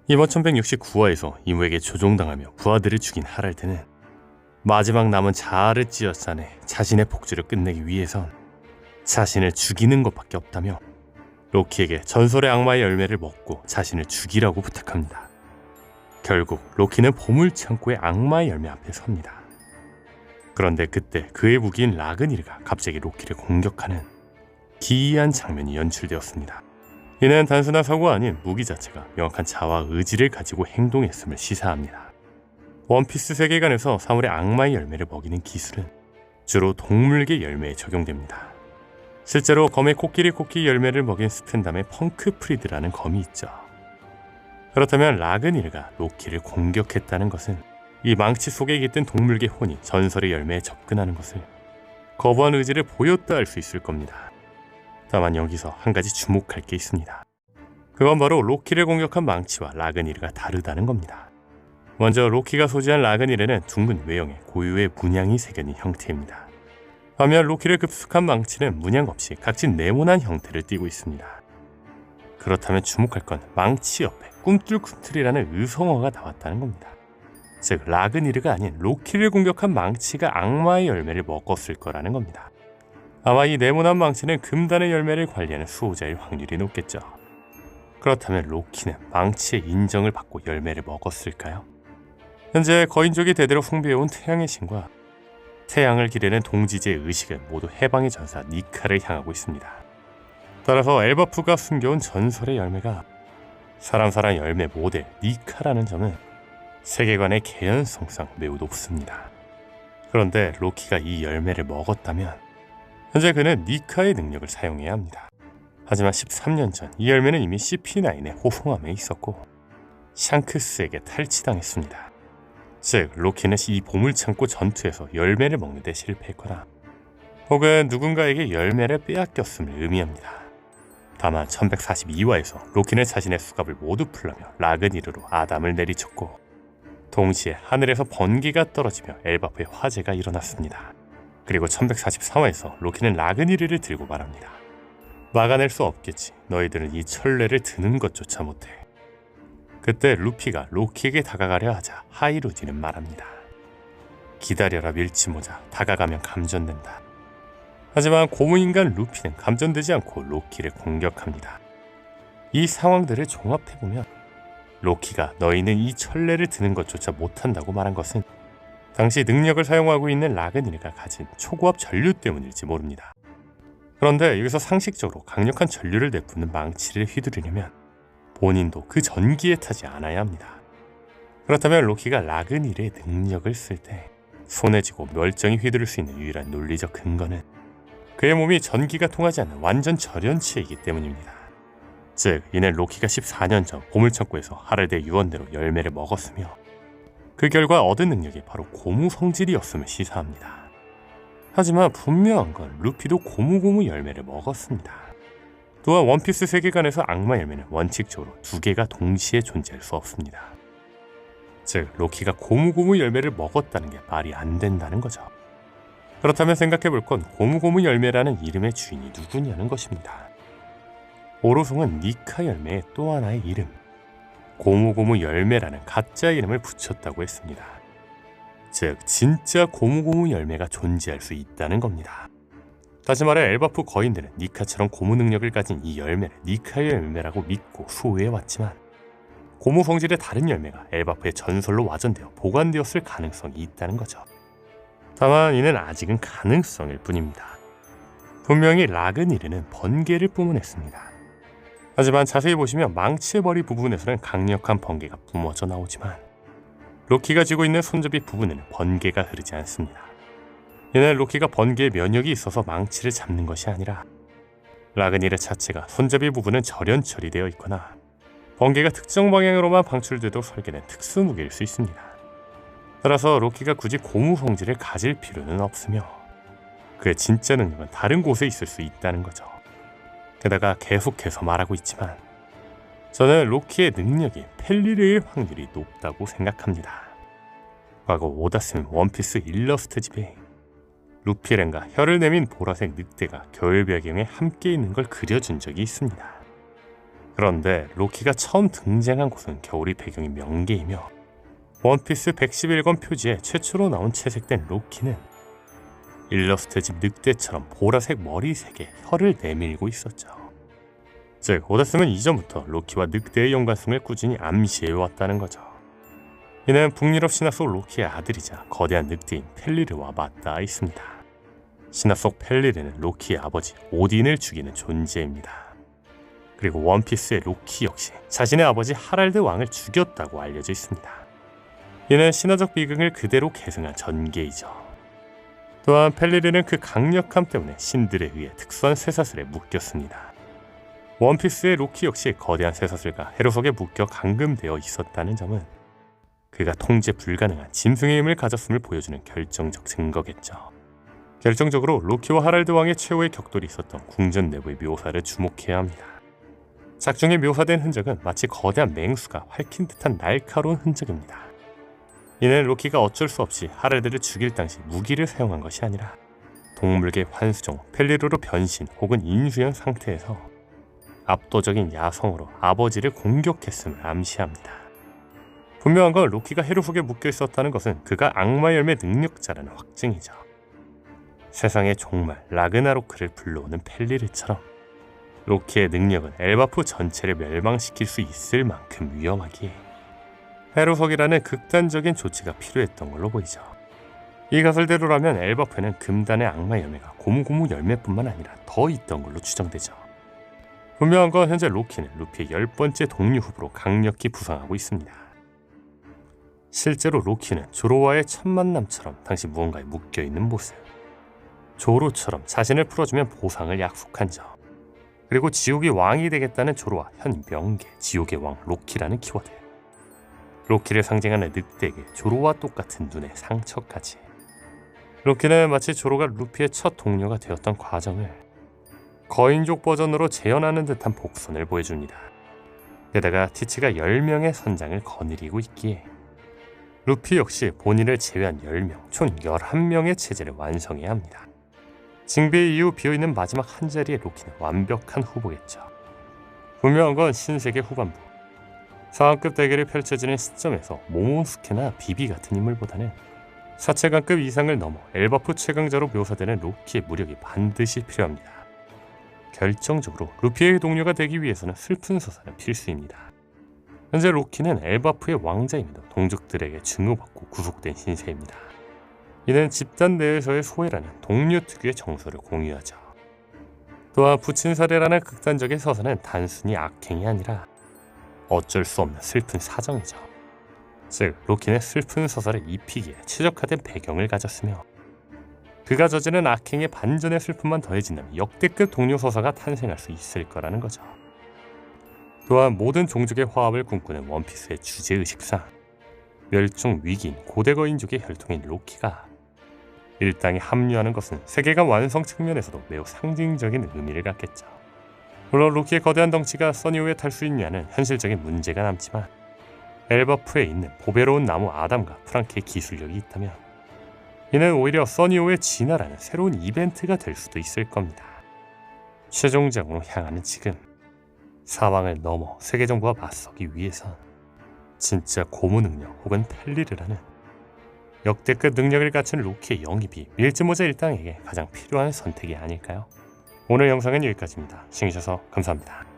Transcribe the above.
이번 1169화에서 이무에게 조종당하며 부하들을 죽인 하랄드는 마지막 남은 자아를 찧어짜내 자신의 복주를 끝내기 위해선 자신을 죽이는 것밖에 없다며 로키에게 전설의 악마의 열매를 먹고 자신을 죽이라고 부탁합니다. 결국 로키는 보물창고의 악마의 열매 앞에 섭니다. 그런데 그때 그의 무기인 라그니르가 갑자기 로키를 공격하는 기이한 장면이 연출되었습니다. 이는 단순한 사고가 아닌 무기 자체가 명확한 자와 의지를 가지고 행동했음을 시사합니다. 원피스 세계관에서 사물의 악마의 열매를 먹이는 기술은 주로 동물계 열매에 적용됩니다. 실제로 검의 코끼리 열매를 먹인 스펜담의 펑크 프리드라는 검이 있죠. 그렇다면 라그니르가 로키를 공격했다는 것은 이 망치 속에 깃든 동물계 혼이 전설의 열매에 접근하는 것을 거부한 의지를 보였다 할 수 있을 겁니다. 다만 여기서 한 가지 주목할 게 있습니다. 그건 바로 로키를 공격한 망치와 라그니르가 다르다는 겁니다. 먼저 로키가 소지한 라그니르는 둥근 외형에 고유의 문양이 새겨진 형태입니다. 반면 로키를 급속한 망치는 문양 없이 각진 네모난 형태를 띠고 있습니다. 그렇다면 주목할 건 망치 옆에 꿈틀꿈틀이라는 의성어가 나왔다는 겁니다. 즉 라그니르가 아닌 로키를 공격한 망치가 악마의 열매를 먹었을 거라는 겁니다. 아마 이 네모난 망치는 금단의 열매를 관리하는 수호자일 확률이 높겠죠. 그렇다면 로키는 망치의 인정을 받고 열매를 먹었을까요? 현재 거인족이 대대로 숭배해온 태양의 신과 태양을 기르는 동지제의 의식은 모두 해방의 전사 니카를 향하고 있습니다. 따라서 엘바프가 숨겨온 전설의 열매가 사람 열매 모델 니카라는 점은 세계관의 개연성상 매우 높습니다. 그런데 로키가 이 열매를 먹었다면 현재 그는 니카의 능력을 사용해야 합니다. 하지만 13년 전 이 열매는 이미 CP9의 호송함에 있었고 샹크스에게 탈취당했습니다. 즉 로키는 이 보물창고 전투에서 열매를 먹는 데 실패했거나 혹은 누군가에게 열매를 빼앗겼음을 의미합니다. 다만 1142화에서 로키는 자신의 수갑을 모두 풀라며 라그니르로 아담을 내리쳤고 동시에 하늘에서 번개가 떨어지며 엘바프의 화재가 일어났습니다. 그리고 1143화에서 로키는 라그니르를 들고 말합니다. 막아낼 수 없겠지. 너희들은 이 천례를 드는 것조차 못해. 그때 루피가 로키에게 다가가려 하자 하이루디는 말합니다. 기다려라 밀치모자. 다가가면 감전된다. 하지만 고무인간 루피는 감전되지 않고 로키를 공격합니다. 이 상황들을 종합해보면 로키가 너희는 이 천례를 드는 것조차 못한다고 말한 것은 당시 능력을 사용하고 있는 라그니르가 가진 초고압 전류 때문일지 모릅니다. 그런데 여기서 상식적으로 강력한 전류를 내뿜는 망치를 휘두르려면 본인도 그 전기에 타지 않아야 합니다. 그렇다면 로키가 라그니르의 능력을 쓸 때 손에 쥐고 멀쩡히 휘두를 수 있는 유일한 논리적 근거는 그의 몸이 전기가 통하지 않는 완전 절연체이기 때문입니다. 즉 이는 로키가 14년 전 보물창고에서 하랄드의 유언대로 열매를 먹었으며 그 결과 얻은 능력이 바로 고무 성질이었음을 시사합니다. 하지만 분명한 건 루피도 고무 열매를 먹었습니다. 또한 원피스 세계관에서 악마 열매는 원칙적으로 두 개가 동시에 존재할 수 없습니다. 즉 로키가 고무 열매를 먹었다는 게 말이 안 된다는 거죠. 그렇다면 생각해볼 건 고무 열매라는 이름의 주인이 누구냐는 것입니다. 오로송은 니카 열매의 또 하나의 이름 고무 열매라는 가짜 이름을 붙였다고 했습니다. 즉 진짜 고무 열매가 존재할 수 있다는 겁니다. 다시 말해 엘바프 거인들은 니카처럼 고무 능력을 가진 이 열매를 니카의 열매라고 믿고 수호해왔지만 고무 성질의 다른 열매가 엘바프의 전설로 와전되어 보관되었을 가능성이 있다는 거죠. 다만 이는 아직은 가능성일 뿐입니다. 분명히 라그니르는 번개를 뿜어냈습니다. 하지만 자세히 보시면 망치의 머리 부분에서는 강력한 번개가 뿜어져 나오지만 로키가 쥐고 있는 손잡이 부분에는 번개가 흐르지 않습니다. 이는 로키가 번개에 면역이 있어서 망치를 잡는 것이 아니라 라그니르 자체가 손잡이 부분은 절연 처리되어 있거나 번개가 특정 방향으로만 방출되도록 설계된 특수 무기일 수 있습니다. 따라서 로키가 굳이 고무 성질을 가질 필요는 없으며 그의 진짜 능력은 다른 곳에 있을 수 있다는 거죠. 게다가 계속해서 말하고 있지만 저는 로키의 능력이 펠리르일 확률이 높다고 생각합니다. 과거 오다 쓴 원피스 일러스트집에 루피렌과 혀를 내민 보라색 늑대가 겨울 배경에 함께 있는 걸 그려준 적이 있습니다. 그런데 로키가 처음 등장한 곳은 겨울이 배경인 명계이며 원피스 111권 표지에 최초로 나온 채색된 로키는 일러스트집 늑대처럼 보라색 머리색에 혀를 내밀고 있었죠. 즉 오다스는 이전부터 로키와 늑대의 연관성을 꾸준히 암시해왔다는 거죠. 이는 북유럽 신화 속 로키의 아들이자 거대한 늑대인 펠리르와 맞닿아 있습니다. 신화 속 펠리르는 로키의 아버지 오딘을 죽이는 존재입니다. 그리고 원피스의 로키 역시 자신의 아버지 하랄드 왕을 죽였다고 알려져 있습니다. 이는 신화적 비극을 그대로 계승한 전개이죠. 또한 펠리르는 그 강력함 때문에 신들에 의해 특수한 쇠사슬에 묶였습니다. 원피스의 로키 역시 거대한 쇠사슬과 헤로석에 묶여 감금되어 있었다는 점은 그가 통제 불가능한 짐승의 힘을 가졌음을 보여주는 결정적 증거겠죠. 결정적으로 로키와 하랄드 왕의 최후의 격돌이 있었던 궁전 내부의 묘사를 주목해야 합니다. 작중에 묘사된 흔적은 마치 거대한 맹수가 핥힌 듯한 날카로운 흔적입니다. 이는 로키가 어쩔 수 없이 하랄드를 죽일 당시 무기를 사용한 것이 아니라 동물계 환수종 펠리르로 변신 혹은 인수형 상태에서 압도적인 야성으로 아버지를 공격했음을 암시합니다. 분명한 건 로키가 헤루 속에 묶여 있었다는 것은 그가 악마 열매 능력자라는 확증이죠. 세상의 종말 라그나로크를 불러오는 펠리르처럼 로키의 능력은 엘바프 전체를 멸망시킬 수 있을 만큼 위험하기에 헤루석이라는 극단적인 조치가 필요했던 걸로 보이죠. 이 가설대로라면 엘바프에는 금단의 악마 열매가 고무고무 열매뿐만 아니라 더 있던 걸로 추정되죠. 분명한 건 현재 로키는 루피의 10번째 동료 후보로 강력히 부상하고 있습니다. 실제로 로키는 조로와의 첫 만남처럼 당시 무언가에 묶여있는 모습, 조로처럼 자신을 풀어주면 보상을 약속한 점, 그리고 지옥의 왕이 되겠다는 조로와 현 명계 지옥의 왕 로키라는 키워드, 로키를 상징하는 늑대에게 조로와 똑같은 눈의 상처까지. 로키는 마치 조로가 루피의 첫 동료가 되었던 과정을 거인족 버전으로 재현하는 듯한 복선을 보여줍니다. 게다가 티치가 10명의 선장을 거느리고 있기에 루피 역시 본인을 제외한 10명, 총 11명의 체제를 완성해야 합니다. 징배 이후 비어있는 마지막 한 자리의 로키는 완벽한 후보겠죠. 분명한 건 신세계 후반부 상황급 대결이 펼쳐지는 시점에서 모모스케나 비비 같은 인물보다는 사체관급 이상을 넘어 엘바프 최강자로 묘사되는 로키의 무력이 반드시 필요합니다. 결정적으로 루피의 동료가 되기 위해서는 슬픈 서사는 필수입니다. 현재 로키는 엘바프의 왕자이며 동족들에게 증오받고 구속된 신세입니다. 이는 집단 내에서의 소외라는 동료 특유의 정서를 공유하죠. 또한 부친살해라는 극단적인 서사는 단순히 악행이 아니라 어쩔 수 없는 슬픈 사정이죠. 즉 로키는 슬픈 서사를 입히기에 최적화된 배경을 가졌으며 그가 저지른 악행의 반전의 슬픔만 더해진다면 역대급 동료 서사가 탄생할 수 있을 거라는 거죠. 또한 모든 종족의 화합을 꿈꾸는 원피스의 주제의식상 멸종 위기인 고대거인족의 혈통인 로키가 일당에 합류하는 것은 세계관 완성 측면에서도 매우 상징적인 의미를 갖겠죠. 물론 로키의 거대한 덩치가 써니오에 탈 수 있냐는 현실적인 문제가 남지만 엘바프에 있는 보배로운 나무 아담과 프랑키의 기술력이 있다면 이는 오히려 써니오의 진화라는 새로운 이벤트가 될 수도 있을 겁니다. 최종장으로 향하는 지금 사왕을 넘어 세계정부와 맞서기 위해선 진짜 고무 능력 혹은 펠리르라는 역대급 능력을 갖춘 로키의 영입이 밀즈모자 일당에게 가장 필요한 선택이 아닐까요? 오늘 영상은 여기까지입니다. 시청해주셔서 감사합니다.